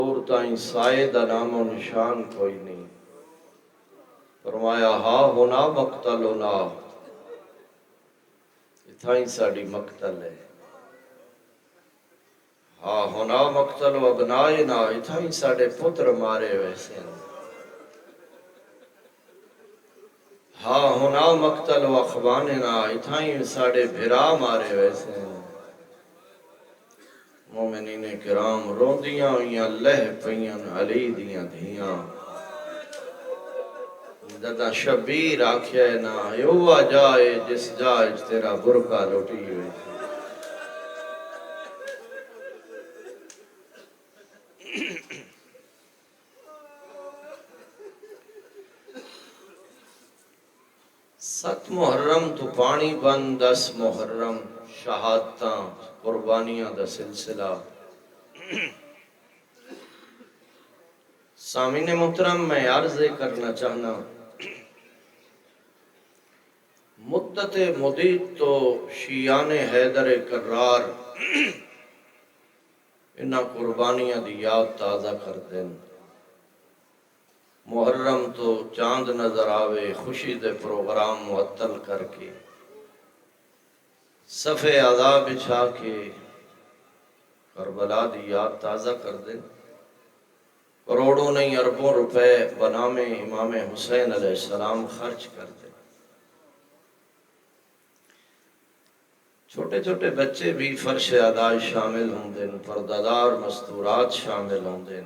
دور تائیں سائے دا نام و نشان کوئی نہیں، فرمایا ہا ہونا مقتل ہونا، اتھائیں ساڑی مقتل ہے۔ ہا ہونا مقتل و ابنائنا، اتھائیں ساڑے پتر مارے ویسے ہیں۔ ہا ہونا مقتل و اخواننا، اتھائیں ساڑے بھرا مارے ویسے ہیں۔ مومنین کرام روندیاں ہویاں لہ پئیاں علی دیاں دھیاں، دادا شبیر آکھیا ہے نا یوا جائے جس جائے تیرا برکا لوٹی ہوئی تھی۔ ست محرم تو پانی بند، 10 محرم شہادتاں قربانیاں دا سلسلہ۔ سامعین محترم، میں عرض کرنا چاہنا مدت مدید تو شیعان حیدر کرار انہاں قربانیاں دی یاد تازہ کر دیں۔ محرم تو چاند نظر آوے خوشی دے پروگرام معطل کر کے، صفحے عذاب بچھا کے کربلا دی یاد تازہ کر دیں۔ کروڑوں نہیں اربوں روپے بنام امام حسین علیہ السلام خرچ کر دیں۔ چھوٹے چھوٹے بچے بھی فرش ادائی شامل ہوں دیں، پردادار مستورات شامل ہوں دیں،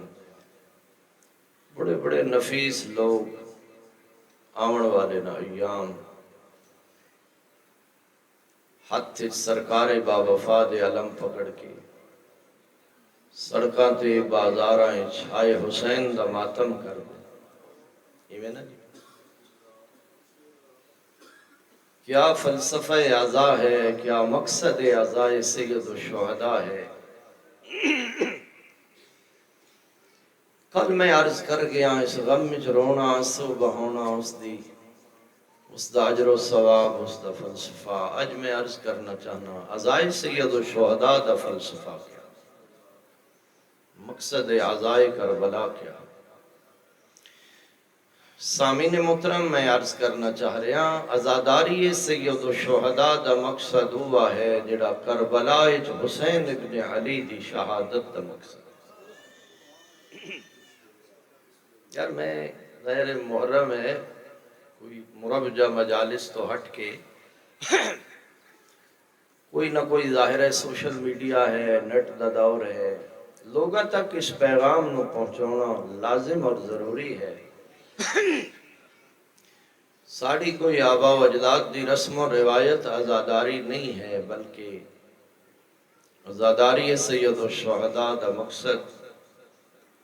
بڑے بڑے نفیس لوگ آون والے نا ایام ہاتھ سرکار با وفا دے علم پکڑ کے سڑکاں تے بازاراں چھائے حسین دا ماتم کر دیں۔ ایویں نا جی، کیا فلسفہ عزا ہے، کیا مقصد عزائے سید الشہداء ہے۔ کل میں عرض کر گیا اس غم میں رونا آنسو بہونا اس دا اجر و ثواب، اس دا فلسفہ۔ اج میں عرض کرنا چاہنا عزائے سید الشہداء دا فلسفہ کیا، مقصد عزائے کربلا کیا۔ سامعین محترم، میں عرض کرنا چاہ رہا عزاداری سید الشہداء دا مقصد ہوا ہے جڑا کربلا اچ حسین ابن علی دی شہادت دا مقصد۔ یار میں غیر محرم ہے کوئی مربجہ مجالس تو ہٹ کے کوئی نہ کوئی ظاہر ہے سوشل میڈیا ہے، نیٹ دا دور ہے، لوگاں تک اس پیغام نو پہنچانا لازم اور ضروری ہے۔ ساڑی کوئی آبا و اجداد دی رسم و روایت عزاداری نہیں ہے، بلکہ عزاداری سید الشہداء دا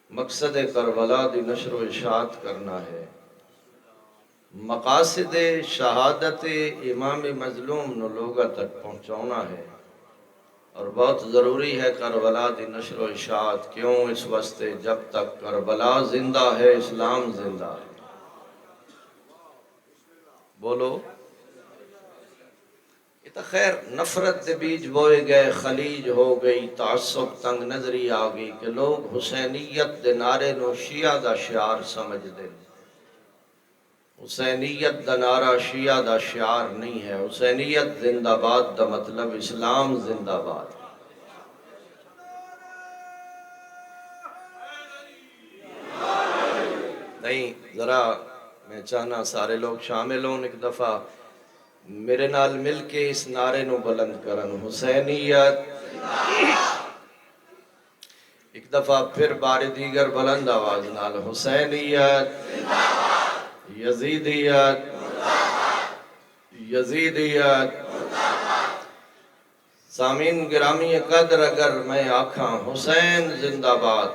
مقصد کربلا دی نشر و اشاعت کرنا ہے، مقاصد شہادت امام مظلوم نو لوگاں تک پہنچانا ہے، اور بہت ضروری ہے کربلا دی نشر و اشاعت۔ کیوں؟ اس واسطے جب تک کربلا زندہ ہے اسلام زندہ ہے۔ بولو، یہ تو خیر نفرت دے بیج بوئے گئے، خلیج ہو گئی، تعصب تنگ نظری آگئی کہ لوگ حسینیت دے نعرے نو شیعہ دا شعار سمجھ دیں۔ حسینیت دا نعرہ شیعہ دا شعار نہیں ہے، حسینیت زندہ باد دا مطلب اسلام زندہ باد۔ نہیں، ذرا میں چاہنا سارے لوگ شامل ہوں، ایک دفعہ میرے نال مل کے اس نعرے نو بلند کرن، حسینیت۔ ایک دفعہ پھر بار دیگر بلند آواز نال، حسینیت، یزیدیت، یزیدیت۔ سامعین گرامی قدر، اگر میں آکھاں حسین زندہ باد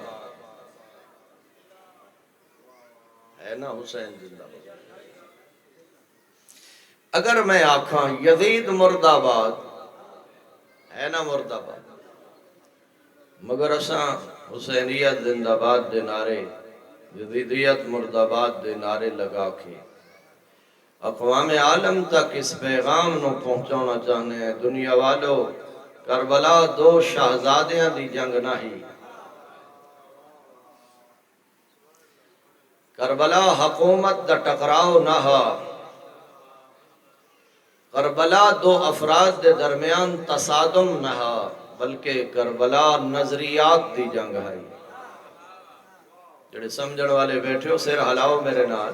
ہے نا، حسین زندہ باد، اگر میں آکھاں یزید مرد آباد ہے نا، مرد آباد، مگر اساں حسینیت زندہ باد دے نعرے، یزیدیت مرد آباد دے نعرے لگا کے اقوام عالم تک اس پیغام نو پہنچانا چاہنے ہیں۔ دنیا والو، کربلا دو شہزادیاں دی جنگ نہیں، کربلا حکومت دا ٹکراؤ نہ ہا، کربلا دو افراد دے درمیان تصادم نہ ہا، بلکہ کربلا نظریات دی جنگ ہے۔ جڑے سمجھن والے بیٹھے ہو سر ہلاؤ میرے نال۔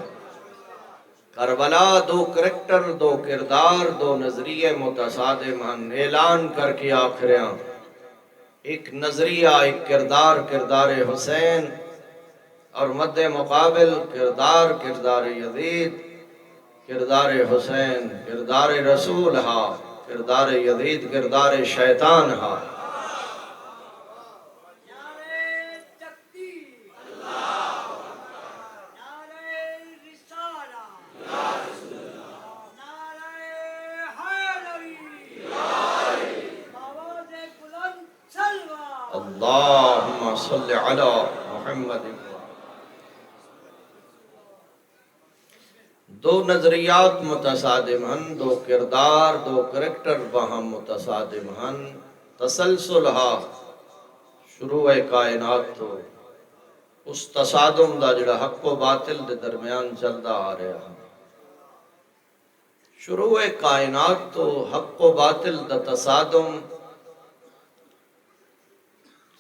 کربلا دو کریکٹر، دو کردار، دو نظریے متصادم ہن، اعلان کر کے آخریاں ایک نظریہ، ایک کردار، کردار حسین، اور مد مقابل کردار، کردار یزید، کردار حسین، کردار رسول ہا، کردار یزید، کردار شیطان ہا۔ اللہم صلی علی محمد۔ دو نظریات متصادم ہن، دو کردار، دو کریکٹر باہم متصادم ہن، تسلسل ہا شروع کائنات تو اس تصادم دا جڑا حق و باطل دے درمیان چلدا آ رہا ہے۔ شروع کائنات تو حق و باطل دا تصادم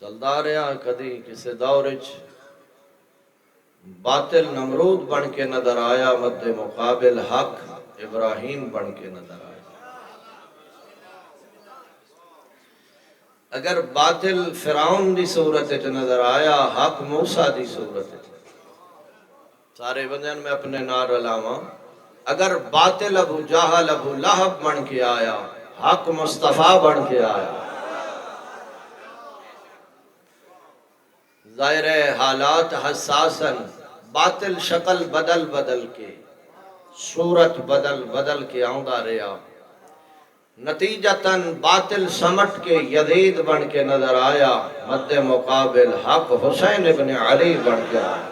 چلدا رہا۔ کدی کسی دورچ باطل نمرود بن کے نظر آیا، مد مقابل حق ابراہیم بن کے نظر آیا۔ اگر باطل فرعون دی صورت نظر آیا، حق موسیٰ دی صورت۔ سارے بندیان میں اپنے نار رلاواں، اگر باطل ابو جہل، ابو لہب بن کے آیا، حق مصطفیٰ بن کے آیا۔ ظاہر حالات حساساً باطل شکل بدل بدل کے، صورت بدل بدل کے آؤندا رہا، نتیجتاً باطل سمٹ کے یزید بن کے نظر آیا، مد مقابل حق حسین ابن علی بن کے آیا۔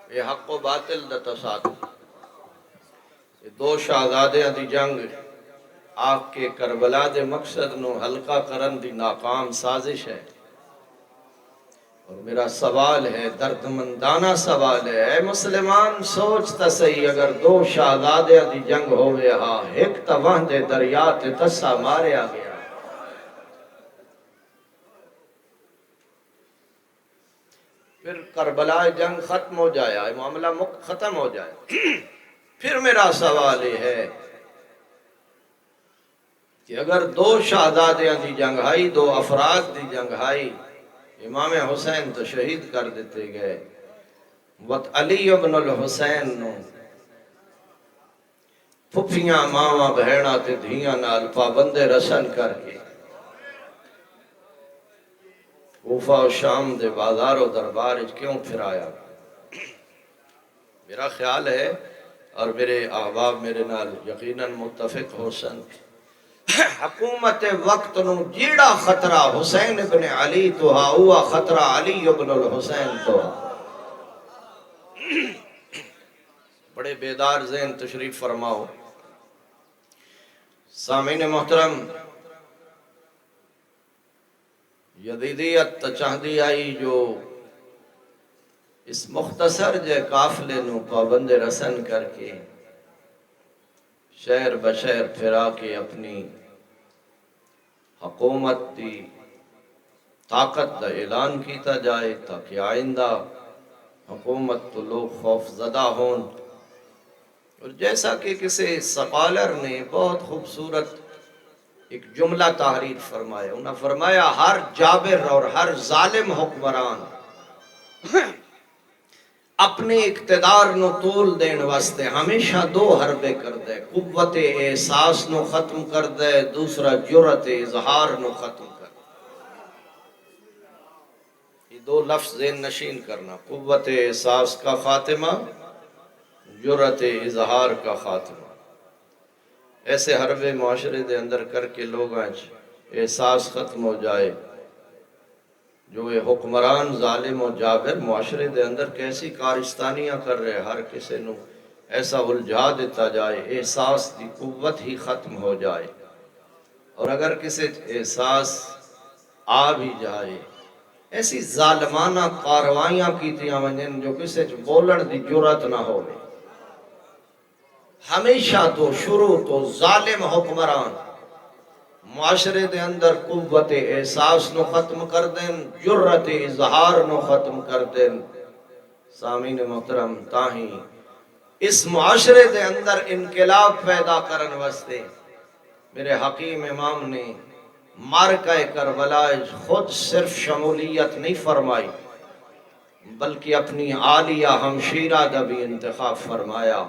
یہ حق و باطل دا تصادم، یہ دو شہزادیاں دی جنگ آگ کے کربلا دے مقصد نو ہلکا کرن دی ناکام سازش ہے۔ اور میرا سوال ہے، دردمندانہ سوال ہے، اے مسلمان سوچتا صحیح، اگر دو شہزادیاں دی جنگ ہوئے ہاں، ایک تواں دے دریا تے تسا ماریا گیا، پھر کربلا جنگ ختم ہو جایا، معاملہ ختم ہو جائے۔ پھر میرا سوال یہ ہے کہ اگر دو شہزادیاں دی جنگ آئی، دو افراد دی جنگ آئی، امام حسین تو شہید کر دیتے گئے، وقت علی ابن الحسین نو پھپھیاں ماواں بہناں تے دھیاں نال پابند رسن کر کے کوفہ و شام دے بازار و دربار کیوں پھرایا؟ میرا خیال ہے، اور میرے احباب میرے نال یقیناً متفق ہو سن، حکومت وقت نو جیڑا خطرہ حسین ابن علی تو ہا، ہوا خطرہ علی ابن الحسین تو ہا۔ بڑے بیدار ذہن تشریف فرماؤ۔ سامعین محترم، یزیدیت چاہدی آئی جو اس مختصر جے قافلے نو پابند رسن کر کے شہر بشہر پھرا کے اپنی حکومت دی طاقت دا اعلان کیتا جائے، تاکہ آئندہ حکومت تو لوگ خوف زدہ ہون۔ اور جیسا کہ کسی سکالر نے بہت خوبصورت ایک جملہ تحریر فرمایا، انہوں نے فرمایا ہر جابر اور ہر ظالم حکمران اپنے اقتدار نو طول دین واسطے ہمیشہ دو حربے کر دے، قوت احساس نو ختم کر دے، دوسرا جرأت اظہار نو ختم کر دے۔ یہ دو لفظ ذہن نشین کرنا، قوت احساس کا خاتمہ، جرأت اظہار کا خاتمہ۔ ایسے حربے معاشرے دے اندر کر کے لوگ احساس ختم ہو جائے، جو یہ حکمران ظالم و جابر معاشرے دے اندر کیسی کارستانیاں کر رہے، ہر کسی نو ایسا الجھا دیتا جائے، احساس دی قوت ہی ختم ہو جائے۔ اور اگر کسی احساس آ بھی جائے ایسی ظالمانہ کاروائیاں کیتیاں ونجن جو کسے چ بولن دی جرات نہ ہو ہمیشہ تو شروع تو ظالم حکمران معاشرے دے اندر قوت احساس نو ختم کر دین جرت اظہار نو ختم کر دین سامعین محترم تاہی اس معاشرے دے اندر انقلاب پیدا کرن واسطے میرے حکیم امام نے مارکہ کربلا خود صرف شمولیت نہیں فرمائی بلکہ اپنی عالیہ ہمشیرہ دا بھی انتخاب فرمایا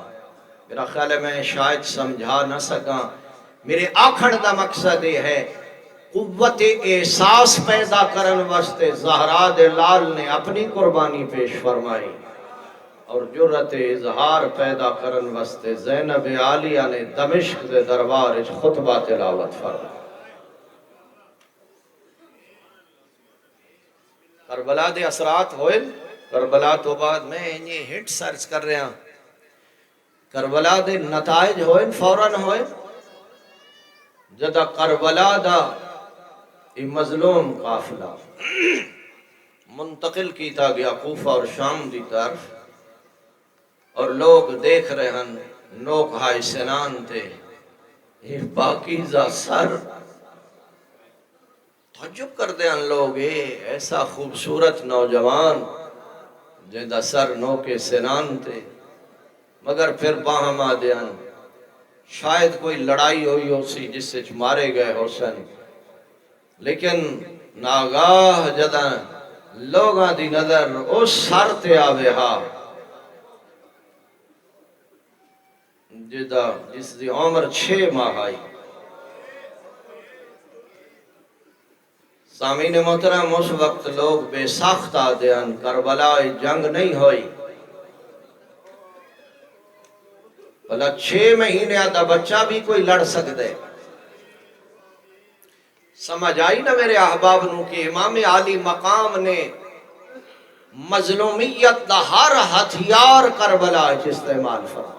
میرا خیال ہے میں شاید سمجھا نہ سکا میرے آکھڑ دا مقصد یہ ہے قوت احساس پیدا کرن واسطے زہرا دے لال نے اپنی قربانی پیش فرمائی اور جرت اظہار پیدا کرن واسطے زینب عالیہ نے دمشق دے دربار خطبہ تلاوت فرمائی کربلا دے اثرات ہوئے کربلا تو بعد میں یہ ہٹ سرچ کر رہا کربلا دے نتائج ہوئے فوراً ہوئے جدہ کربلا دا مظلوم قافلہ منتقل کیتا گیا کوفہ اور شام دی طرف اور لوگ دیکھ رہے ہیں نوک ہائی سنان تھے یہ پاکیزہ سر تعجب کر دیں لوگ ایسا خوبصورت نوجوان جیدہ سر نوکے سنان تھے مگر پھر باہم آدیان شاید کوئی لڑائی ہوئی ہو سی جس سے مارے گئے حسین لیکن ناگاہ جدہ لوگاں دی نظر اس سر تے آوے ہاں جدہ جس دی عمر 6 ماہ آئی سامعین محترم اس وقت لوگ بے ساخت آدیان کربلا جنگ نہیں ہوئی بھلا 6 مہینے آدھا بچہ بھی کوئی لڑ سکتے سمجھ آئی نا میرے احباب نو کہ امام عالی مقام نے مظلومیت دا ہر ہتھیار کربلا استعمال فرمایا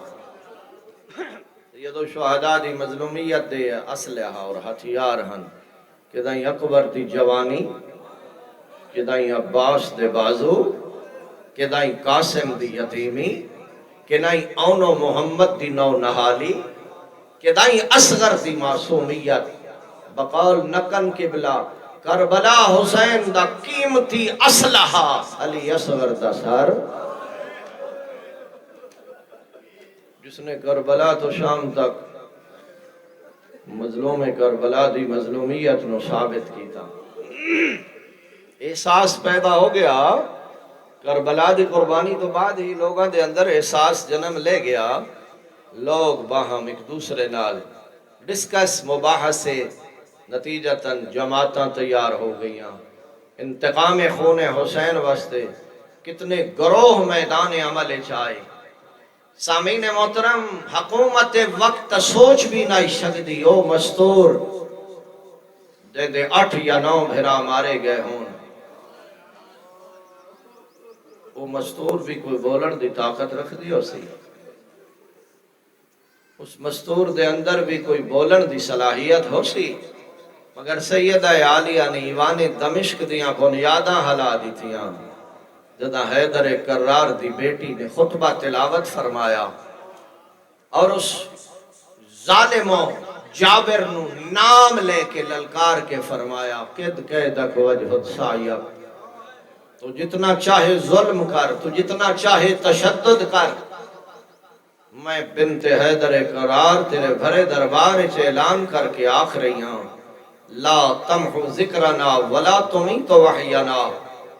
یہ تو شہداء دی مظلومیت دے اسلحہ اور ہتھیار ہن کہ دائیں اکبر دی جوانی کہ دائیں عباس دے بازو کہ دائیں قاسم دی یتیمی کہ دائیں اونو محمد دی نو نحالی کہ دائیں اصغر دی معصومیت بقول نکن قبلہ کربلا حسین دا قیمتی اسلحہ علی اصغر دا سر جس نے کربلا تو شام تک مظلوم کربلا دی مظلومیت نو ثابت کی تھا احساس پیدا ہو گیا کربلا دی قربانی تو بعد ہی لوگاں دے اندر احساس جنم لے گیا لوگ باہم ایک دوسرے نال ڈسکس مباحثے نتیجتاً جماعتاں تیار ہو گئیاں انتقام خون حسین واسطے کتنے گروہ میدان عمل چاہے سامعین محترم حکومت وقت سوچ بھی نہیں سکتی او مستور دے 8 یا 9 بھرا مارے گئے ہون او مستور بھی کوئی بولن دی طاقت رکھ دی ہو سی اس مستور دے اندر بھی کوئی بولن دی صلاحیت ہو سی مگر سیدہ عالیہ نے ایوان دمشق دیاں بنیاداں ہلا دی تھیاں جدہ حیدر کرار دی بیٹی نے خطبہ تلاوت فرمایا اور اس ظالم و جابر نو نام لے کے للکار کے فرمایا قد قیدک وجہد سائیب تو جتنا چاہے ظلم کر تو جتنا چاہے تشدد کر میں بنت حیدر کرار تیرے بھرے دربار سے اعلان کر کے آکھ رہی ہوں لا تمحو ذکرنا ولا تمیت وحینا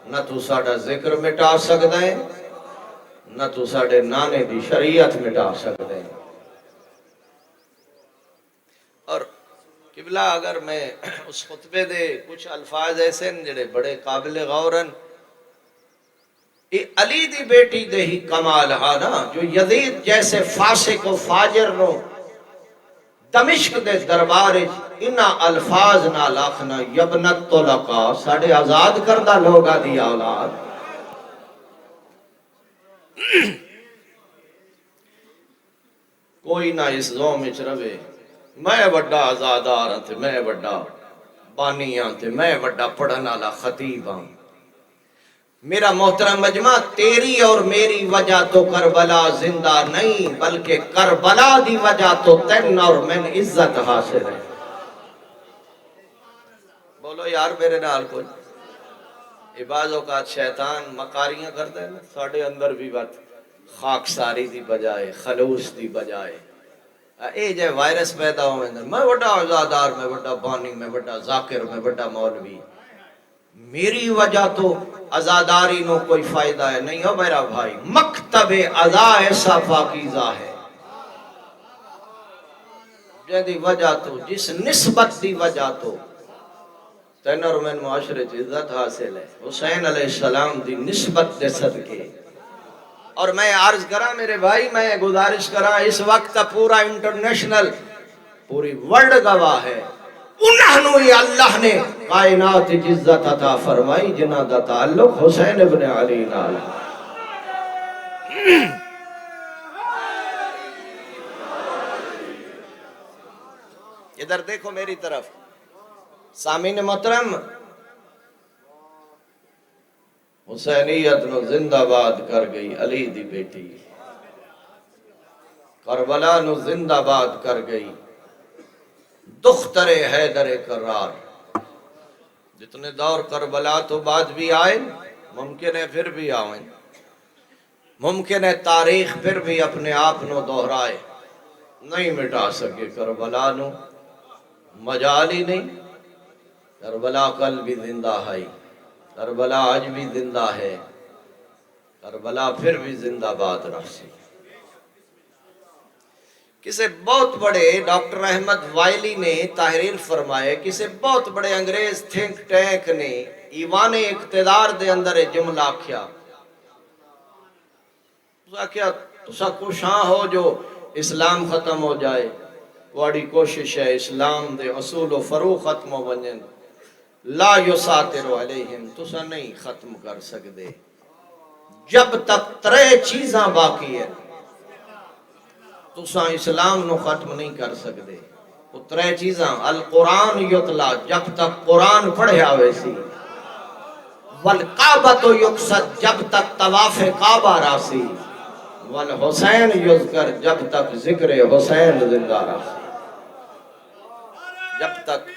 نہ تو ساڑا ذکر مٹا سکتا ہے نہ تو ساڑے نانے دی شریعت مٹا سکتا ہے اور قبلہ اگر میں اس خطبے دے کچھ الفاظ ایسے جڑے بڑے قابل غورن علی دی بیٹی دے ہی کمال ہانا جو یزید جیسے فاسق و فاجر نو دمشق دے دربار انہا الفاظ نہ لاکھنا یبنت طلقا ساڑھے آزاد کردہ لوگا دی اولاد کوئی نہ اس زوم اچ روے میں بڑا آزادار تھے میں بڑا بانیاں تے میں وڈا پڑھن والا خطیب ہاں۔ میرا محترم مجمع، تیری اور میری وجہ تو کربلا زندہ نہیں، بلکہ کربلا دی وجہ تو تین اور میں عزت حاصل ہے۔ بولو یار میرے نال کوئی۔ بعض اوقات شیطان مکاریاں کرتا ہے نا، ساڑھے اندر بھی بات خاک ساری دی بجائے، خلوص دی بجائے اے جائے وائرس پیدا ہوئے میں بڑا عزادار، میں بڑا بانی، میں بڑا ذاکر، میں بڑا مولوی، میری وجہ تو عزاداری نو کوئی فائدہ ہے نہیں ہو میرا بھائی۔ مکتب عزا ایسا پاکیزہ ہے جیدی وجہ تو، جس نسبت دی وجہ تو تین اور میں معاشرے عزت حاصل ہے، حسین علیہ السلام دی نسبت دے صدقے۔ اور میں عرض کرا میرے بھائی، میں گزارش کرا، اس وقت پورا انٹرنیشنل، پوری ورلڈ گواہ ہے، انہوں ہی اللہ نے کائنات عزت عطا فرمائی جنہ دا تعلق حسین ابن علی نال۔ ادھر دیکھو میری طرف، سامعین محترم، حسینیت نو زندہ باد کر گئی علی دی بیٹی، کربلا نو زندہ باد کر گئی دختر حیدر کرار۔ جتنے دور کربلا تو بعد بھی آئے، ممکن ہے پھر بھی آئیں، ممکن ہے تاریخ پھر بھی اپنے آپ نو دہرائے، نہیں مٹا سکے کربلا نو، مجال ہی نہیں۔ کربلا کل بھی زندہ ہے، کربلا آج بھی زندہ ہے، کربلا پھر بھی زندہ باد رہی۔ کسے بہت بڑے ڈاکٹر احمد وائلی نے تحریر فرمائے، کسے بہت بڑے انگریز تھنک ٹینک نے ایوان اقتدار دے اندر جملہ کیا، تسا کوشاں ہو جو اسلام ختم ہو جائے، واڑی کوشش ہے اسلام دے اصول و فروغ ختم ہو ونجن، لا یساتر علیہم، تسا نہیں ختم کر سکتے جب تک ترے چیزاں باقی ہے، تسا اسلام نو ختم نہیں کر سکتے۔ وہ ترے چیزاں، القرآن یتلا، جب تک قرآن پڑھیا ویسی، والکعبۃ یقصد، جب تک طواف کعبہ راسی، والحسین یذکر، جب تک ذکر حسین زندہ راسی، جب تک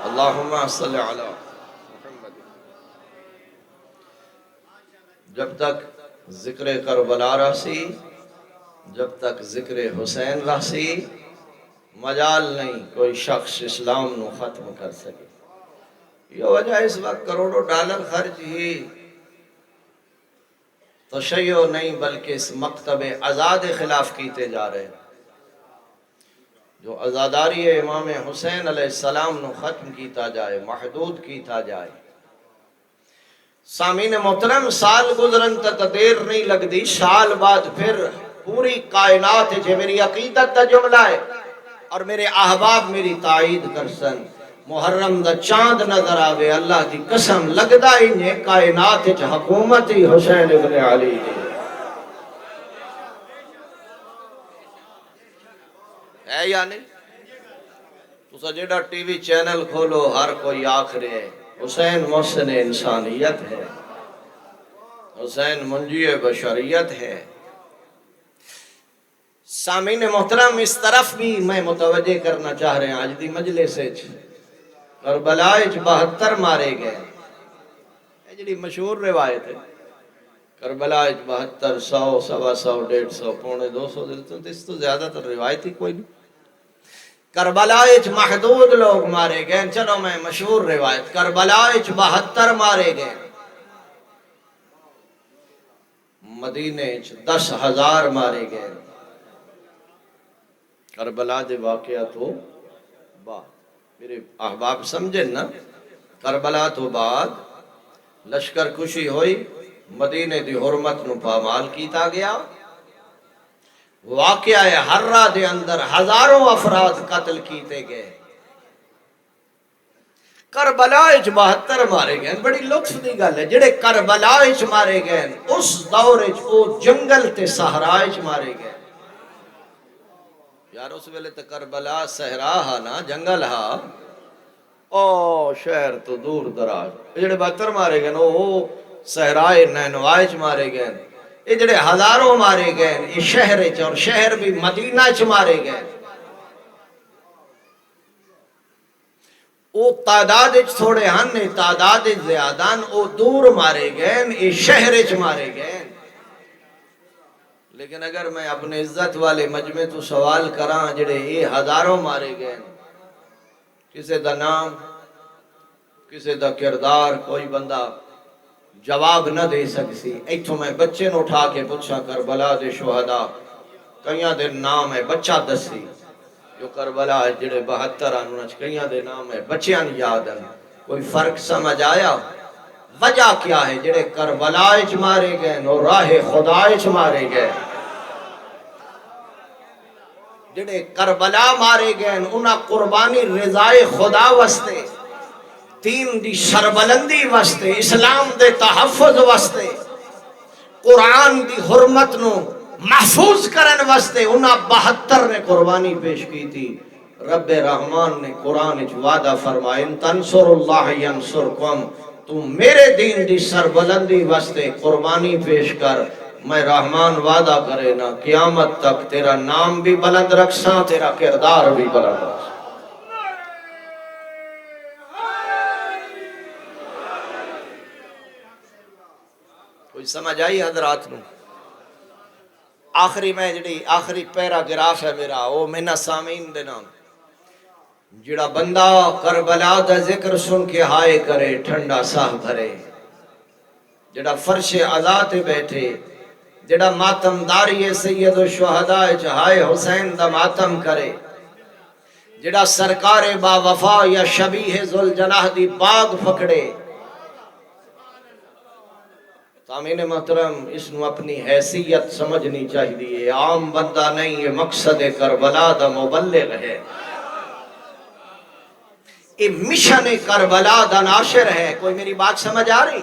اللہم صلی علی محمد، جب تک ذکر کربلا راسی، جب تک ذکر حسین راسی، مجال نہیں کوئی شخص اسلام نو ختم کر سکے۔ یہ وجہ اس وقت کروڑوں ڈالر خرچ ہی تشیع نہیں بلکہ اس مکتب آزاد خلاف کیتے جا رہے ہیں، جو ازاداری امام حسین علیہ السلام نو ختم کیتا جائے، محدود کیتا جائے۔ سامعین محترم، سال گزرن تک دیر نہیں لگدی، سال بعد پھر پوری کائنات جو میری عقیدت دا جملہ ہے اور میرے احباب میری تائید کرسن، محرم دا چاند نظر آوے، اللہ دی قسم لگدا ہی نہیں کائنات حکومت ہی حسین ابن علی دی ہے یا نہیں؟ تو جیڑا ٹی وی چینل کھولو ہر کوئی آکھ رہے ہیں حسین محسن انسانیت ہے، حسین منجی بشریت ہے۔ سامعین محترم، اس طرف بھی میں متوجہ کرنا چاہ رہے ہیں، آج دی مجلس کربلا 72 مارے گئے، یہ جڑی مشہور روایت ہے، کربلا 72 100 سوا 100 150 پونے 200 اس تو زیادہ تر روایت ہی کوئی نہیں۔ کربلا محدود لوگ مارے گئے، چلو میں مشہور روایت، کربلا 72 مارے گئے، مدینے 10,000 مارے گئے۔ کربلا دے واقعہ تو بعد میرے احباب سمجھیں نا، کربلا تو بعد لشکر کشی ہوئی، مدینے دی حرمت نو پامال کیتا گیا، واقعہ ہرہ دے اندر ہزاروں افراد قتل کیتے گئے۔ کربلا وچ 72 مارے گئے. بڑی لطف دی گل ہے. جڑے کربلا وچ مارے گئے اس دور وچ او جنگل تے صحرا وچ مارے گئے. یار اس ویلے تے کربلا صحرا ہا نا, جنگل ہا. او شہر تو دور دراز. جڑے 72 مارے گئے او صحرائے نینوا وچ مارے گئے. یہ جڑے ہزاروں مارے گئے یہ شہر وچ, اور شہر بھی مدینہ وچ مارے گئے. او تعداد تھوڑے ہن, تعداد زیادہ, او دور مارے گئے, یہ شہر وچ مارے گئے. لیکن اگر میں اپنے عزت والے مجمع تو سوال کراں جڑے یہ ہزاروں مارے گئے, کسے دا نام کسے دا کردار کوئی بندہ جواب نہ دے سکسی. ایتھوں میں بچے نو اٹھا کے پوچھا کربلا دے شہداء کئیاں دے نام ہے, بچہ دسی جو کربلا جڑے 72 انہاں چ کئیاں دے نام ہے, بچیاں یاد ہیں. کوئی فرق سمجھ آیا؟ وجہ کیا ہے؟ جڑے کربلا وچ مارے گئے اور راہ خدا وچ مارے گئے. جڑے کربلا مارے گئے انہاں قربانی رضائے خدا واسطے, دین دی سربلندی واسطے, اسلام دے تحفظ واسطے, قرآن دی حرمت نو محفوظ کرن واسطے انہاں 72 نے قربانی پیش کی تھی. رب رحمان نے قرآن وچ وعدہ فرمایا ان تنصر اللہ ینصرکم, تم میرے دین دی سربلندی واسطے قربانی پیش کر, میں رحمان وعدہ کرے نا قیامت تک تیرا نام بھی بلند رکھساں, تیرا کردار بھی بلند رکھساں. کوئی سمجھ آئی حضرات نو؟ آخری میں جڑی آخری پیراگراف ہے میرا, وہ میں نہ سامعین دے نام, جڑا بندہ کربلا دا ذکر سن کے ہائے کرے ٹھنڈا ساہ بھرے, جڑا فرش عزا تے بیٹھے, جڑا ماتم داری سید الشہداء ہائے حسین دا ماتم کرے, جڑا سرکار با وفا یا شبیہ ذوالجناح دی باغ پکڑے. سامعین محترم, اس نو اپنی حیثیت سمجھنی چاہیے. عام بندہ نہیں, یہ مقصد کربلا دا مبلغ ہے, یہ مشن کربلا دا ناشر ہے. کوئی میری بات سمجھ آ رہی؟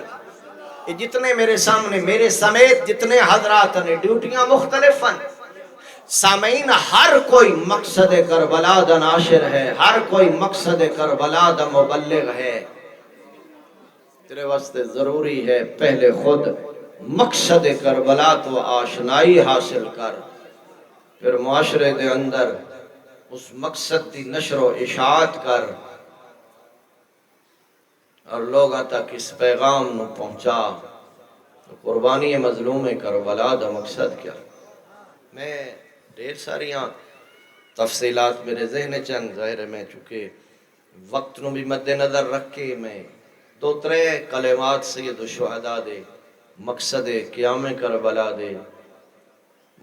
یہ جتنے میرے سامنے, میرے سمیت جتنے حضرات نے, ڈیوٹیاں مختلف ہیں. سامعین, ہر کوئی مقصد کربلا دا ناشر ہے, ہر کوئی مقصد کربلا دا مبلغ ہے. تیرے واسطے ضروری ہے پہلے خود مقصد کربلا تو آشنائی حاصل کر, پھر معاشرے دے اندر اس مقصد دی نشر و اشاعت کر, اور لوگاں تک اس پیغام نو پہنچا. قربانی مظلوم کربلا دا مقصد کیا؟ میں ڈھیر ساریاں تفصیلات میرے ذہن چند, ظاہر ہے میں چونکہ وقت نو بھی مد نظر رکھ کے میں 2-3 کلمات سید الشہداء دے مقصد قیام کربلا دے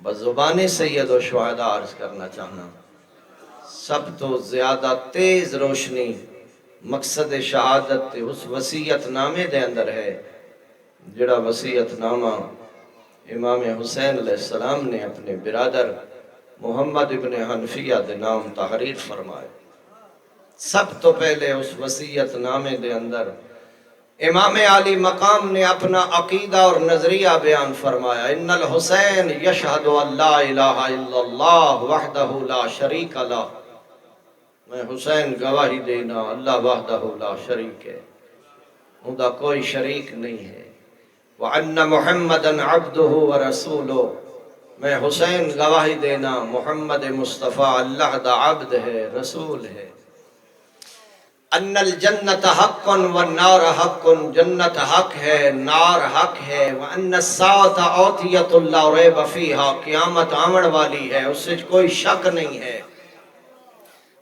بزبان سید الشہداء عرض کرنا چاہنا. سب تو زیادہ تیز روشنی مقصد شہادت اس وصیت نامے دے اندر ہے, جڑا وصیت نامہ امام حسین علیہ السلام نے اپنے برادر محمد ابن حنفیہ دے نام تحریر فرمائے. سب تو پہلے اس وصیت نامے دے اندر امام علی مقام نے اپنا عقیدہ اور نظریہ بیان فرمایا. ان الحسین یشہد ان لا الہ الا اللہ وحدہ لا شریک لہ, میں حسین گواہی دینا اللہ وحدہ لا شریک ہے, ان کا کوئی شریک نہیں ہے. وَأَنَّ مُحَمَّدًا عَبْدُهُ وَرَسُولُهُ, میں حسین گواہی دینا محمد مصطفیٰ اللہ دا عبد ہے, رسول ہے. ان الجنت حق والنار حق, جنت حق ہے نار حق ہے. وان الساعۃ آتیۃ لا ریب فیہا, قیامت آمن والی ہے اس سے کوئی شک نہیں ہے.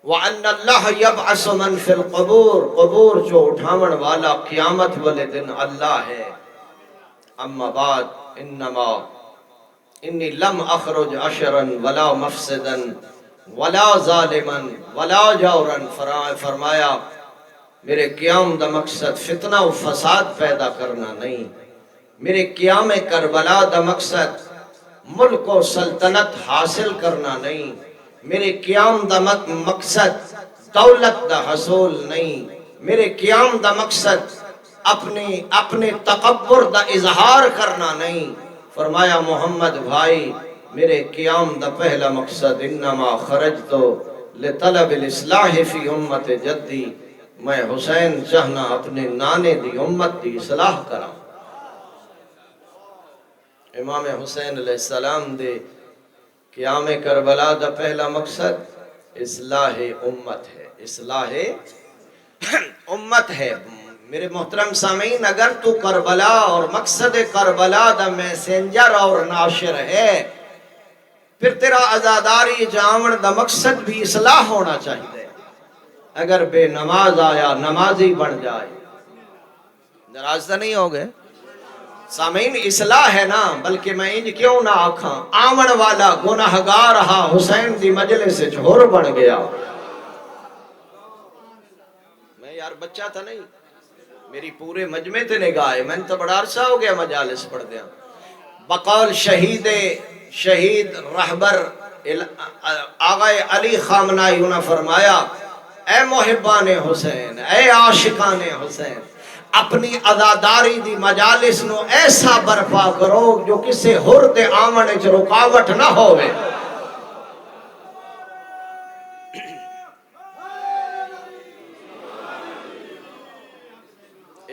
وان اللہ یبعث من فی القبور, قبور جو اٹھاون والا قیامت والے دن اللہ ہے. اما بعد انما انی لم اخرج عشرا ولا مفسدا ولا ظالما ولا جورا, فرمایا میرے قیام دا مقصد فتنہ و فساد پیدا کرنا نہیں, میرے قیام کربلا دا مقصد ملک و سلطنت حاصل کرنا نہیں, میرے قیام دا مقصد دولت دا حصول نہیں, میرے قیام دا مقصد اپنے تکبر دا اظہار کرنا نہیں. فرمایا محمد بھائی میرے قیام دا پہلا مقصد انما خرجت لطلب الاصلاح فی امت جدی، میں حسین چاہنا اپنے نانے دی امت دی اصلاح کرا. امام حسین علیہ السلام دے قیام کربلا دا پہلا مقصد اصلاح امت ہے، اصلاح امت ہے. میرے محترم سامعین، اگر تو کربلا اور مقصد کربلا دا میسنجر اور ناشر ہے، پھر تیرا عزاداری جامن دا مقصد بھی اصلاح ہونا چاہیے. اگر بے نماز آیا نمازی بن جائے، ناراض نہیں ہو گئے سامعین؟ اصلاح ہے نا. بلکہ میں ان کیوں نہ آکھاں آمن والا گناہگار رہا حسین دی مجلس جھور بن گیا. میں یار بچہ تھا نہیں، میری پورے مجمع تے نگاہ ہے، میں تو بڑا عرصہ ہو گیا مجالس پڑھ دیا. بقول شہید رہبر آغا علی خامنائی انہوں نے فرمایا اے محبان حسین، اے عاشقان حسین، اپنی عزاداری دی مجالس نو ایسا برپا کرو جو کسے ہر دے آمن وچ رکاوٹ نہ ہوئے.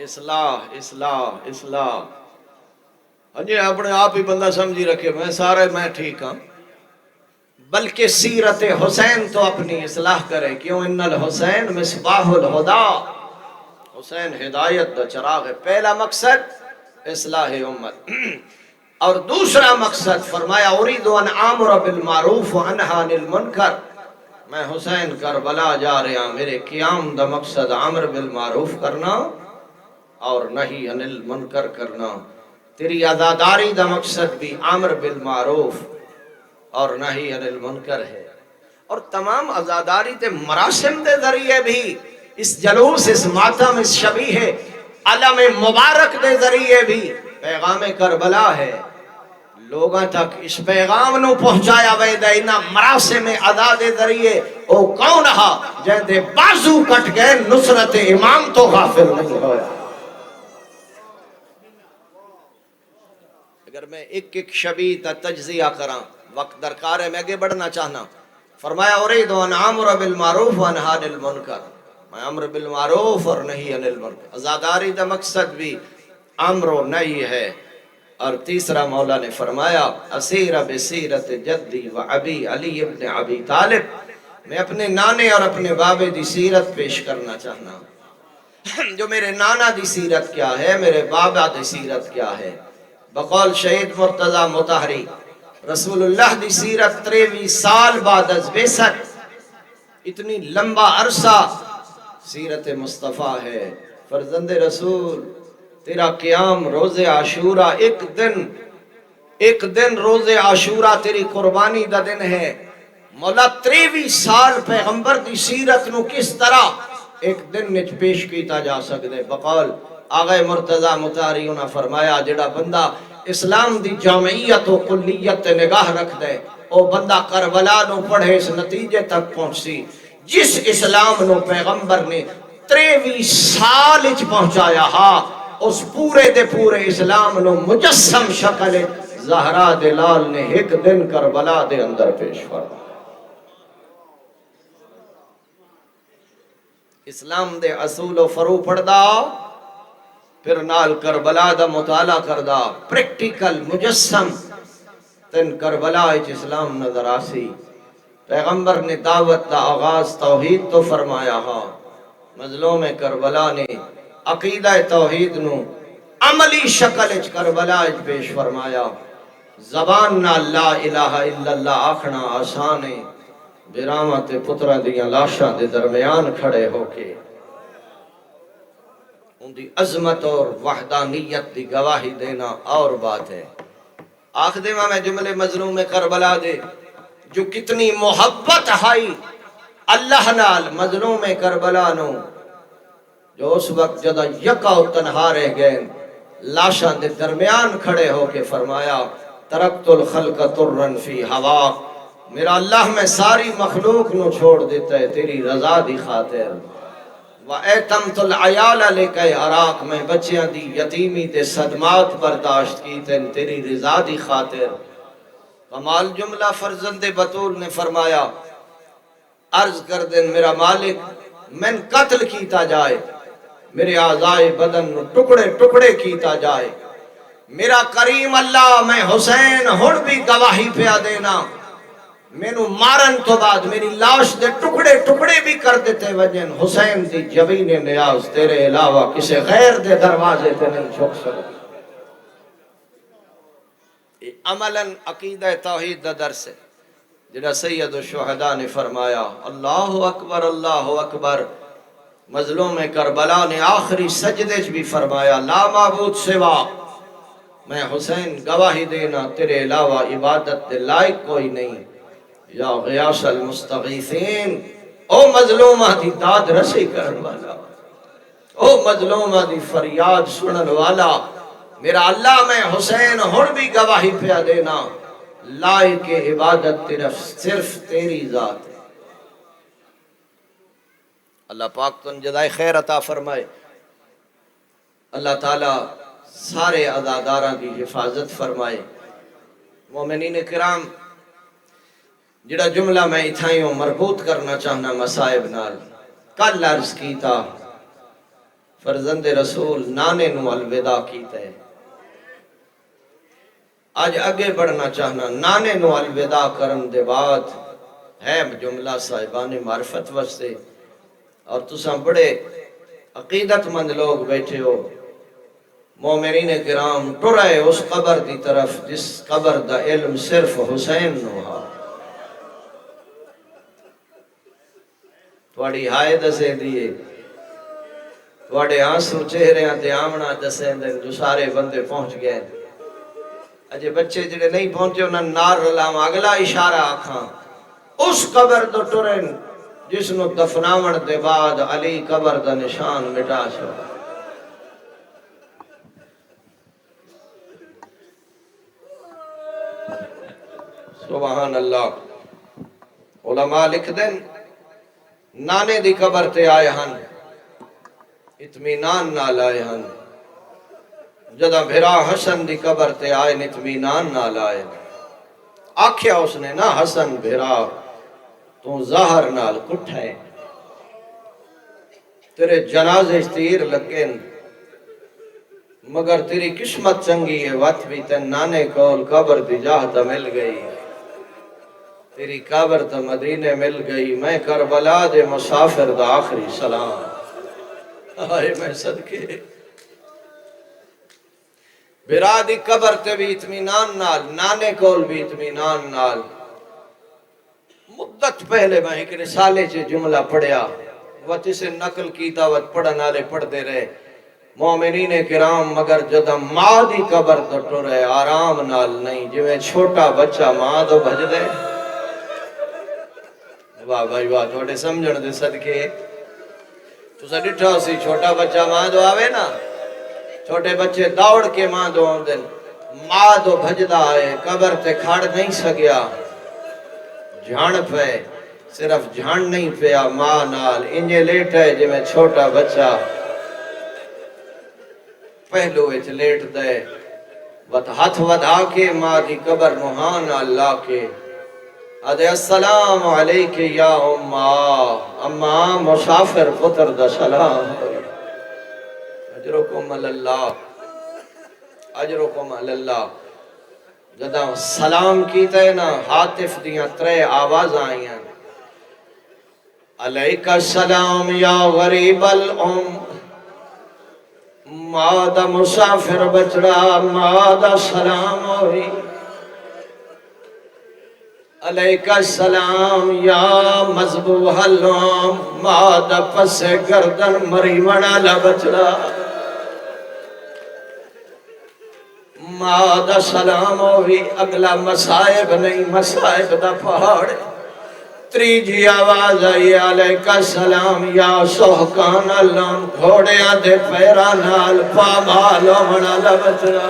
اصلاح ہنجے اپنے آپ ہی بندہ سمجھی رکھے میں ٹھیک ہاں، بلکہ سیرت حسین تو اپنی اصلاح کرے. کیوں؟ ان الحسین مصباح الہدا، حسین ہدایت دا چراغ ہے. پہلا مقصد اصلاح امت. اور دوسرا مقصد فرمایا اريد ان امر بالمعروف وانهى عن المنکر. میں حسین کربلا جا رہا، میرے قیام دا مقصد امر بالمعروف کرنا اور نہی عن المنکر کرنا. تیری عزاداری دا مقصد بھی امر بالمعروف اور نہی عن المنکر ہے. اور تمام عزاداری تے مراسم دے ذریعے بھی، اس جلوس، اس ماتم، اس شبیہ علم مبارک دے ذریعے بھی پیغام کربلا ہے. لوگاں تک اس پیغام نو پہنچایا ویدہ انہا مراسم ادا دے ذریعے. او کون رہا جن دے بازو کٹ گئے، نصرت امام تو غافل نہیں ہویا. اگر میں ایک شبیہ تا تجزیہ کراں، وقت درکار ہے، میں آگے بڑھنا چاہنا. فرمایا اريد ان امر بالمعروف وانهى عن المنکر. میں امر بالمعروف اور نہی عن المنکر. عزاداری دا مقصد بھی امر و نہی ہے. اور تیسرا مولا نے فرمایا اسیر بسیرت جدی و ابی علی ابن ابی طالب. میں اپنے نانے اور اپنے بابے دی سیرت پیش کرنا چاہنا. جو میرے نانا دی سیرت کیا ہے، میرے بابا دی سیرت کیا ہے. بقول شہید مرتضی مطہری رسول اللہ دی سیرت 23 سال بعد از بعثت، اتنی لمبا عرصہ سیرت مصطفیٰ ہے. فرزند رسول تیرا قیام روز عاشورہ، ایک دن روز عاشورہ تیری قربانی دا دن ہے. مولا 23 سال پیغمبر دی سیرت نو کس طرح ایک دن نچ پیش کیتا جا سکتے. بقول آغا مرتضی مطہری انہاں فرمایا جڑا بندہ اسلام دی جامعیت و کلیت نگاہ رکھ دے، او بندہ کربلا نو پڑھے اس نتیجے تک پہنچ سی جس اسلام نو پیغمبر نے 23 سال اچ پہنچایا. ہاں اس پورے دے پورے اسلام نو مجسم شکل زہرا دلال نے ایک دن کربلا دے اندر پیش فرمایا. اسلام دے اصول و فرو پڑھدا، پھر نال کربلا دا مطالعہ کردا، پریکٹیکل مجسم تن کربلا اچ اسلام نظر آسی. پیغمبر نے دعوت دا آغاز توحید تو فرمایا. ہاں مظلوم کربلا نے عقیدہ توحید نو عملی شکل اچ کربلا اچ پیش فرمایا. زبان نہ لا الہ الا اللہ آکھنا آسان ہے، بیراواں تے پتراں دیاں لاشاں دے درمیان کھڑے ہو کے ان دی عظمت اور وحدانیت دی گواہی دینا اور بات ہے. آخ دے میں جملے مظلوم کربلا دے جو کتنی محبت ہائی اللہ نال مظلوم کربلا نو، جو اس وقت جدہ یکا و تنہا رہ گئے لاشاں دے درمیان کھڑے ہو کے فرمایا ترکت الخلق ترن فی ہوا. میرا اللہ میں ساری مخلوق نو چھوڑ دیتا ہے تیری رضا دی خاطر. وَأَيْتَمْتُ الْعَيَالَ لِكَيْ أَرَاكَ میں بچیاں دی یتیمی تے صدمات برداشت کی تین تیری رضا دی خاطر. کمال جملہ فرزند بطول نے فرمایا عرض کر دیں میرا مالک من قتل کیتا جائے میرے اعضائے بدن نو ٹکڑے ٹکڑے کیتا جائے میرا کریم اللہ میں حسین ہن بھی گواہی پیا دینا مینو مارن تو بعد میری لاش دے ٹکڑے ٹکڑے بھی کر دیتے وجن حسین دی جبین نیاز تیرے علاوہ کسے غیر دے دروازے تے نہیں چھک سکتی. عملاً عقیدہ توحید دا درس ہے جڑا سید الشہداء نے فرمایا اللہ اکبر. مظلوم کربلا نے آخری سجدے بھی فرمایا لا معبود سوا میں حسین گواہی دینا تیرے علاوہ عبادت دے لائق کوئی نہیں. یا غیاث المستغیثین او مظلومہ دی داد رسی کرن والا او مظلومہ دی فریاد سنن والا میرا اللہ میں حسین ہن بھی گواہی پیا دینا لائق عبادت صرف تیری ذات ہے. اللہ پاک تن جزائے خیر عطا فرمائے. اللہ تعالیٰ سارے عزاداراں دی حفاظت فرمائے. مومنین کرام جڑا جملہ میں اتھائیوں مربوط کرنا چاہنا مسائب نال کل عرض کیتا فرزند رسول نانے نو الوداع کیتا ہے. آج آگے بڑھنا چاہنا نانے نو الوداع کرن دے بعد ہے جملہ صاحبان معرفت وستے اور تساں بڑے عقیدت مند لوگ بیٹھے ہو. مومنین کرام ٹرائے اس قبر دی طرف جس قبر دا علم صرف حسین نو ہا. تھوڑی ہائے دسے دیئے تھوڑے آنسو چہرے تے آمنا دسے دن جو سارے بندے پہنچ گئے. اجے بچے جڑے نہیں پہنچے انہاں نار رلام اگلا اشارہ آکھاں اس قبر تو ٹرن جس نو دفناون دے بعد علی قبر دا نشان مٹا چھو. سبحان اللہ. علماء لکھ دیں نانے دی قبر تے آئے ہن اطمینان نال آئے ہن جدہ بھرا حسن دی قبر تے آئے اطمینان نال آئے. آکھیا اس نے نا حسن بھرا تو ظاہر نال کٹھائے تیرے جنازے تیر لگن مگر تیری قسمت چنگی ہے وقت بھی تے نانے کول قبر دی جاہ تا مل گئی تیری قبر تا مدینے مل گئی میں کربلا دے مسافر دا آخری سلام آئے میں صدقے برا دی قبر تے بھی اطمینان نال نانے کول بھی اطمینان نال. مدت پہلے میں ایک رسالے چے جملہ پڑھیا وقت اسے نقل کیتا وقت پڑھن آلے پڑھ دے رہے مومنین کرام مگر جدہ ماں دی قبر تو رہے آرام نال نہیں جو چھوٹا بچہ ماں دو بھج دے. واہ بھائی واہ تھوڑے سمجھن دے صدقے تو سا ڈٹھا سی چھوٹا بچہ ماں دو آوے نا چھوٹے بچے دوڑ کے ماں دو آمدن ماں دو بھجدہ آئے قبر تے کھاڑ نہیں سگیا جھان پہ صرف جھان نہیں پیا ماں نال انجے لیٹ ہے جو میں چھوٹا بچہ پہلو اچھ لیٹ دے ہاتھ ودھا کے ماں دی قبر نوحان اللہ کے ادھے السلام علیکہ یا اماں مسافر پتر دا سلام اجرکم اللہ اجرکم اللہ. جدہ سلام کیتا ہے نا حاطف دیاں ترے آواز آئیاں علیکہ السلام یا غریب الام مادہ مسافر بچڑا مادہ سلام ہوئی علیکہ السلام یا مذبوح الام مادہ پس گردن مری منالا بچڑا مادہ سلام ہوئی. اگلا مسائب نہیں مسائب دا پہاڑ تریجی آواز آئی علیکہ السلام یا سوحکان اللہ گھوڑے آدھے پیرا نال پامالو منالا بچڑا.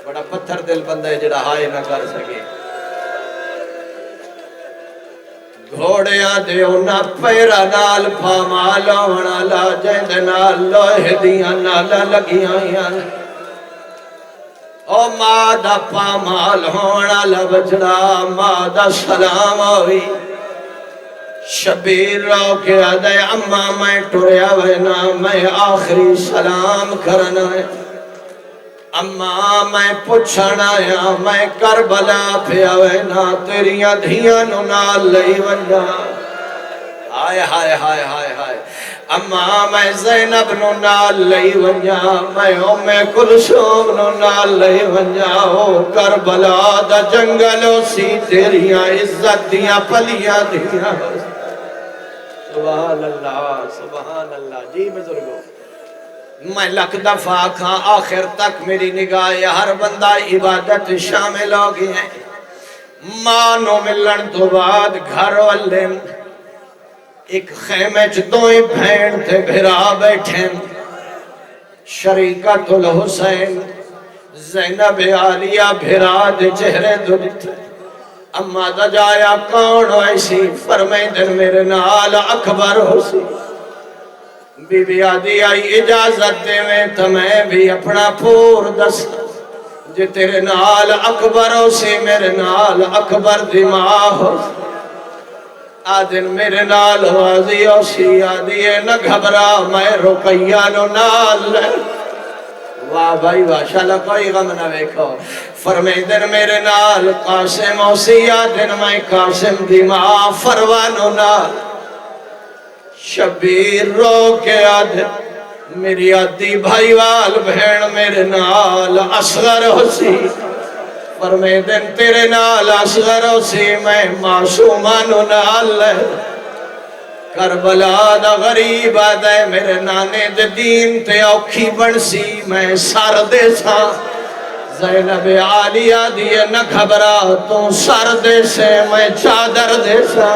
بڑا پتھر دل بندہ ہے جڑا ہائے نہ کر سکے گھوڑیاں دے انہاں پیرا نال پامال ہونا لا جیند نال لوہے دیاں نالا لگیاں یان او ماں دا پامال ہونا لبجڑا ماں دا سلام ہوئی شبیر رو کے آدھے اماں میں ٹریا وینا میں آخری سلام کرنا ہے اماں میں پوچھنا یا میں کربلا پہ وینا تیریاں دھیاں نال لئی ونجا ہائے ہائے ہائے ہائے ہائے اماں میں زینب نال لئی ونجا میں کلثوم نال لئی ونجا او کربلا دا جنگلو سی تیریاں عزت دیاں پلیاں دیاں سبحان اللہ جی بزرگو میں لکھ دفعہ کھاں آخر تک میری نگاہ ہر بندہ عبادت شامل ہو گئے ہیں ماں نو ملن تو بعد گھر والے ایک خیمے دوئے بھین تھے بھرا بیٹھیں شریکت الحسین زینب عالیہ بھرا دے چہرے دلت اما دا جایا کون ایسی فرمائیں دن میرے نال اکبر ہو سی بی بی آدھی آئی اجازت دے میں تمہیں بھی اپنا پور دس جے تیرے نال اکبر ہو سی میرے نال اکبر دماغ ہو سی آدھن میرے نال واضی ہو سی آدھی نہ گھبرا میں رقیہ نو نال لے واہ بھائی واہ شاءاللہ کوئی غم نہ ویکھو فرمائیں دن میرے نال قاسم ہو سی آدھن میں قاسم دماغ فروانو نال شبیر رو کے آدھن میری آدھی بھائی وال بھین میرے نال اصغر ہو سی فرمائیں دن تیرے نال اصغر ہو سی میں معصومانو نال لے کربلا دا غریب آدھے میرے نانے دے دین تے اوکھی بن سی میں سر دے سا زینب عالیہ دیئے نہ گھبرا تو سر دے سے میں چادر دے سا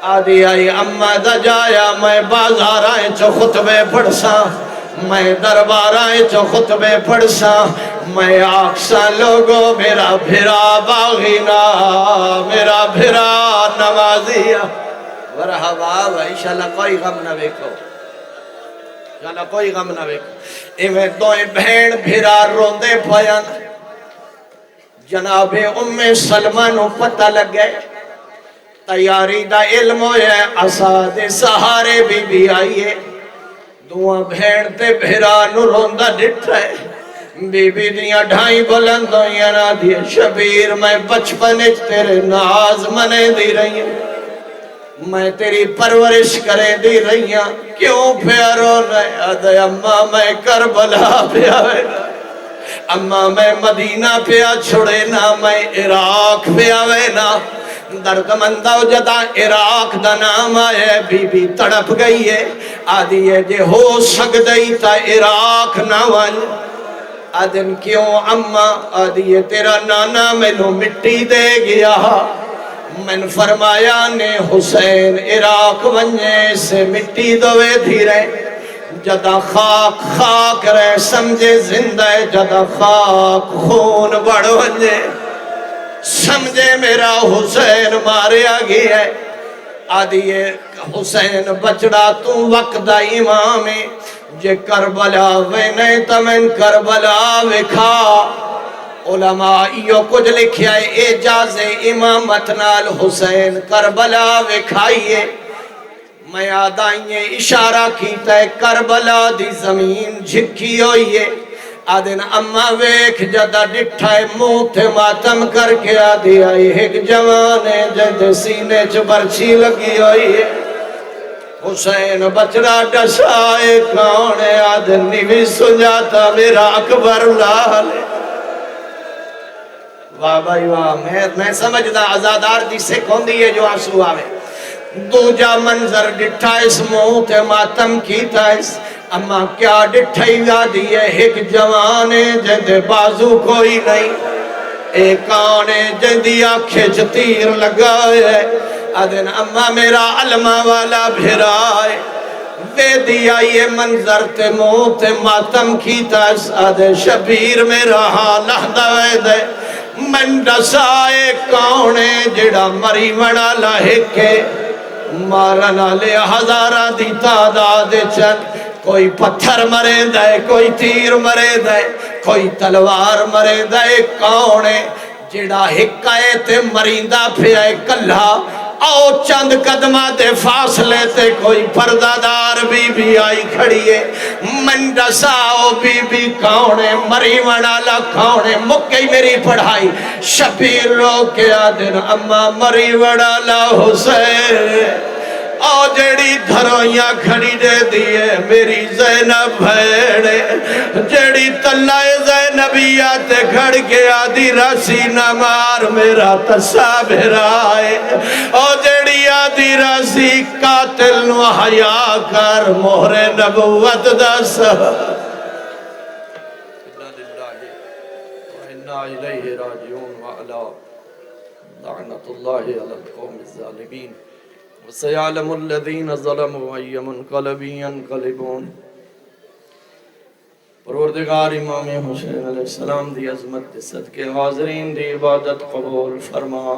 آدھی آئی اممہ دا جایا میں بازار آئے چو خطبے پڑھ سا میں دربار آئے چو خطبے پڑھ سا میں آکسا لوگو میرا بھرا باغینا میرا بھرا نمازیہ ورحبا انشاءاللہ کوئی غم نہ ویکھو انشاءاللہ کوئی غم نہ ویکھو ایویں دوئے بھین بھرا روندے پھیان جناب ام سلمہ نو پتہ لگ گئے تیاری دا علم ہوئے اساد سہارے بی بی آئیے دعا بھین تے بھرا نو روندہ ڈٹ رہے بی بی دیاں ڈھائی بلند ہوئیاں نا دیئے شبیر میں بچپنچ تیرے ناز منے دی رہی ہیں میں تیری پرورش کرے دی رہی ہیں کیوں پیارو نہیں آدھے اممہ میں کربلا پیا وینا اممہ میں مدینہ پیا چھڑے نا میں عراق پیا وینا درد مندہ جدا عراق دا نام آئے بی بی تڑپ گئی ہے آدھی ہے جے ہو سکدئی تا عراق نہ ون آدھن کیوں اممہ آدھی ہے تیرا نانا میں نو مٹی دے گیا من فرمایا نے حسین عراق ونجے سے مٹی دوے دھیرے جدا خاک خاک رہے سمجھے زندہ جدا خاک خون بڑھ ونجے سمجھے میرا حسین ماریا گیا ہے آدھی حسین بچڑا تو وقت دا امام جے کربلا وینے تمن کربلا وکھا علماء ایو کچھ لکھیا ہے اعجاز امامت نال حسین کربلا وکھائیے میں آدھائیے اشارہ کیتا ہے کربلا دی زمین جھکی ہوئی ہے آدھن اممہ ویکھ جدہ ڈٹھائے موتے ماتم کر کے آدھی آئی ایک جوانے جد سینے چبرچی لگی ہوئی ہے حسین بچڑا ڈسائے کانے آدھن نیوی سنجاتا میرا اکبر لالے واہ بھائی واہ میں سمجھدا آزادار دی سے کون دی ہے جو آنسو آوے دو جا منظر ڈٹھا اس موت ماتم کیتا اس اما کیا ڈٹھائی آدھی ہے ایک جوانے جد بازو کوئی نہیں ایک آنے جدی آنکھیں تیر لگائے آدھن اما میرا علمہ والا بھرائے وے دیا یہ منظر تے موت ماتم کیتا اس آدھے شبیر میرا ہاں لہدہ دے من دسائے کونے جڑا مری وڑا لہکے مارنا لے ہزارہ دی تعداد چند کوئی پتھر مرے دے کوئی تیر مرے دے کوئی تلوار مرے دے کونے جڑا ہکائے تے مریندہ پھیائے کلہ آؤ چند قدمہ دے فاصلے تے کوئی پردادار بی بی آئی کھڑیے منڈسا او بی بی کھاؤنے مری وڑالا کھاؤنے مکئی میری پڑھائی شبیر رو کے آدن اما مری وڑالا حسین او جیڑی دھرویاں کھڑی دے دیئے میری زینب بھیڑے جیڑی تلائے زینبیات کھڑ کے آدھی راسی نمار میرا تصابر آئے او جیڑی آدھی راسی قاتل نو حیاء کر مہر نبوت دس اِنَّا إِلَيْهِ راجعون وَعَلَى لعنت اللہ علی القوم الظالمین وَسَيَعْلَمُ الَّذِينَ ظَلَمُوا أَيَّ مُنْقَلَبٍ يَنْقَلِبُونَ پروردگار امام حسین علیہ السلام دی عظمت دی صدقے حاضرین دی عبادت قبول فرما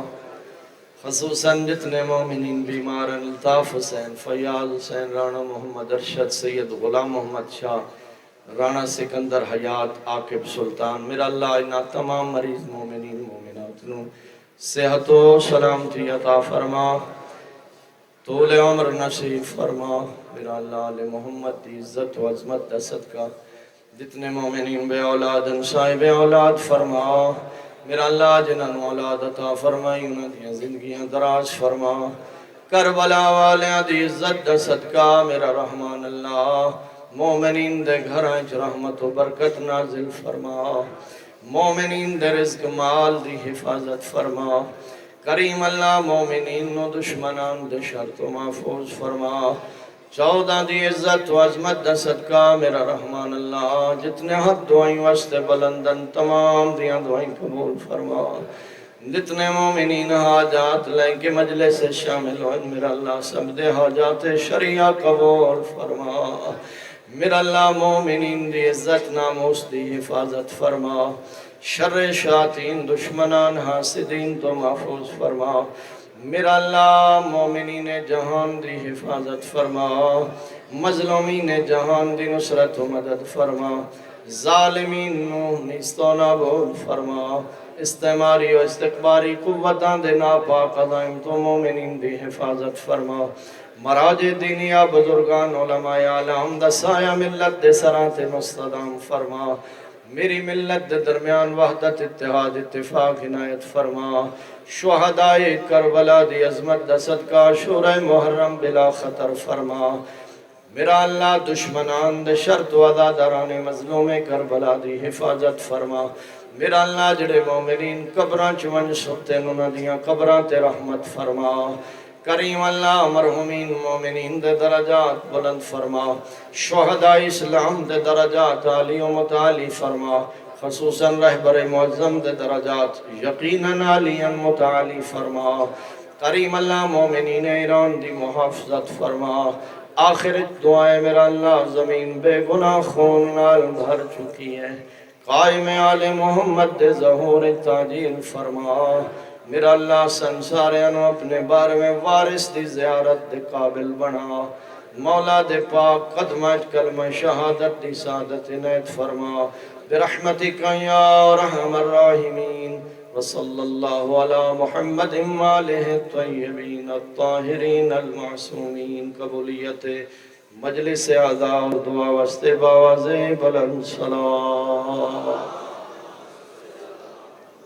خصوصاً جتنے مومنین بیمارن الطاف حسین فیاض حسین رانا محمد ارشد سید غلام محمد شاہ رانا سکندر حیات عاقب سلطان میرا اللہ انہا تمام مریض مومنین مومنات نو صحت و سلامتی عطا فرما طول عمر نصیب فرما میرا اللہ علی محمد دی عزت و عظمت دا صدقہ جتنے مومنین بے اولاد انسائی بے اولاد فرما میرا اللہ جنہاں اولاد عطا فرمائی انہاں دیاں زندگیاں دراز فرما کربلا والیاں دی عزت دا صدقہ میرا رحمان اللہ مومنین دے گھرانچ رحمت و برکت نازل فرما مومنین دے رزق مال دی حفاظت فرما کریم اللہ مومنین و دشمنان دے شرط و محفوظ فرما چودہ دی عزت و عظمت دا صدقہ میرا رحمان اللہ جتنے حد دعائیں واسطے بلندن تمام دیاں دعائیں قبول فرما جتنے مومنین حاجات لیں کے مجلس سے شامل ہوئیں میرا اللہ سب دے حاجات شریعہ قبول فرما میرا اللہ مومنین دی عزت ناموس دی حفاظت فرما شر شیاطین دشمنان حاسدین تو محفوظ فرما میرا اللہ مومنین جہان دی حفاظت فرما مظلومین جہان دی نصرت و مدد فرما ظالمین نو نیست و نابود فرما استعماری و استقباری قوتان دے ناپاک قدائم تو مومنین دی حفاظت فرما مراج دینیا بزرگان علماء عالم دسایا ملت دے سرات مستدام فرما میری ملت دے درمیان وحدت اتحاد اتفاق عنایت فرما شہدائے کربلا دی عظمت دا صدقہ شورہ محرم بلا خطر فرما میرا اللہ دشمنان دے شرط و عدادران مظلوم کربلا دی حفاظت فرما میرا اللہ جڑے مومنین قبران چون سکتے نونا دیاں قبران تے رحمت فرما کریم اللہ مرحومین مومنین دے درجات بلند فرما شہداء اسلام دے درجات عالی و متعالی فرما خصوصاً رہبر معظم دے درجات یقیناً عالیاً متعالی فرما کریم اللہ مومنین ایران دی محافظت فرما آخر دعائیں میرا اللہ زمین بے گناہ خون نال بھر چکی ہے قائم آل محمد دے ظہور تاجیل فرما میرا اللہ سنساریانو اپنے بارے میں وارث دی زیارت دے قابل بنا مولا دے پاک قدمت کلمہ شہادت دی سعادت عنایت فرما برحمتک یا رحم الراحمین وصلی اللہ علی محمد آلہ الطیبین الطاہرین المعصومین قبولیت مجلس اعضاء اور دعا واسطے باواز بلند صلاة